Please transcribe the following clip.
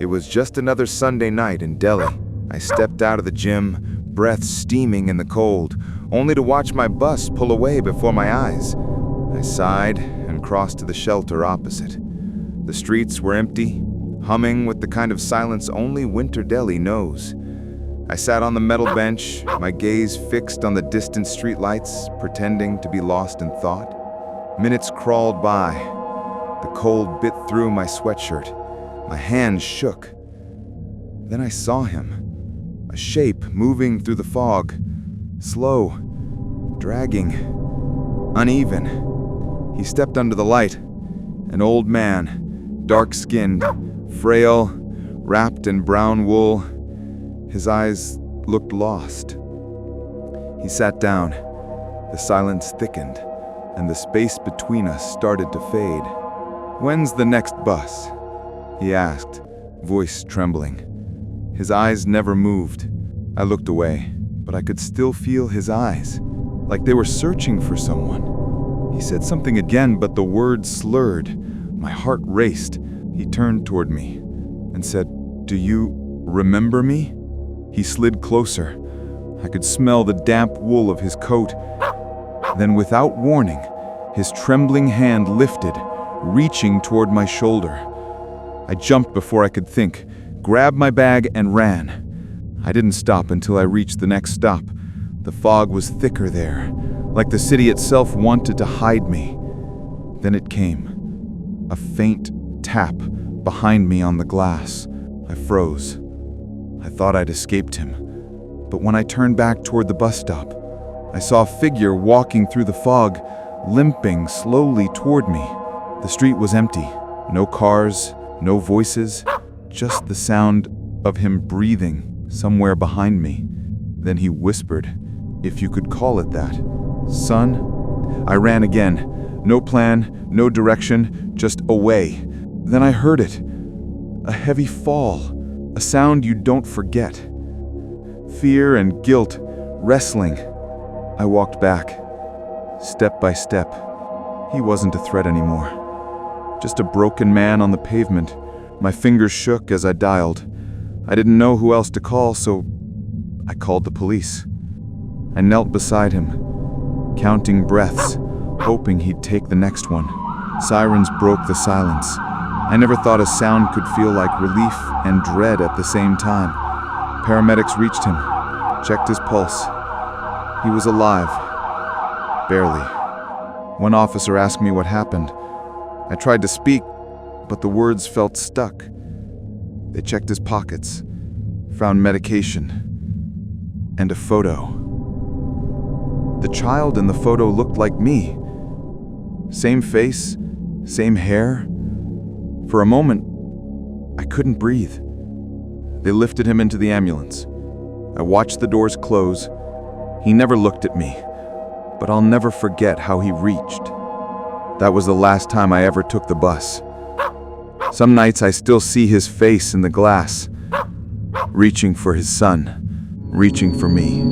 It was just another Sunday night in Delhi. I stepped out of the gym, breath steaming in the cold, only to watch my bus pull away before my eyes. I sighed and crossed to the shelter opposite. The streets were empty, humming with the kind of silence only winter Delhi knows. I sat on the metal bench, my gaze fixed on the distant streetlights, pretending to be lost in thought. Minutes crawled by. The cold bit through my sweatshirt. My hands shook. Then I saw him, a shape moving through the fog, slow, dragging, uneven. He stepped under the light, an old man, dark-skinned, frail, wrapped in brown wool. His eyes looked lost. He sat down. The silence thickened, and the space between us started to fade. "When's the next bus?" he asked, voice trembling. His eyes never moved. I looked away, but I could still feel his eyes, like they were searching for someone. He said something again, but the words slurred. My heart raced. He turned toward me and said, "Do you remember me?" He slid closer. I could smell the damp wool of his coat. Then, without warning, his trembling hand lifted, reaching toward my shoulder. I jumped before I could think, grabbed my bag, and ran. I didn't stop until I reached the next stop. The fog was thicker there, like the city itself wanted to hide me. Then it came. A faint tap behind me on the glass. I froze. I thought I'd escaped him. But when I turned back toward the bus stop, I saw a figure walking through the fog, limping slowly toward me. The street was empty. No cars, no voices, just the sound of him breathing somewhere behind me. Then he whispered, if you could call it that, "Son?" I ran again. No plan, no direction, just away. Then I heard it. A heavy fall, a sound you don't forget. Fear and guilt wrestling. I walked back, step by step. He wasn't a threat anymore. Just a broken man on the pavement. My fingers shook as I dialed. I didn't know who else to call, so I called the police. I knelt beside him, counting breaths, hoping he'd take the next one. Sirens broke the silence. I never thought a sound could feel like relief and dread at the same time. Paramedics reached him, checked his pulse. He was alive. Barely. One officer asked me what happened. I tried to speak, but the words felt stuck. They checked his pockets, found medication, and a photo. The child in the photo looked like me. Same face, same hair. For a moment, I couldn't breathe. They lifted him into the ambulance. I watched the doors close. He never looked at me, but I'll never forget how he reached. That was the last time I ever took the bus. Some nights I still see his face in the glass, reaching for his son, reaching for me.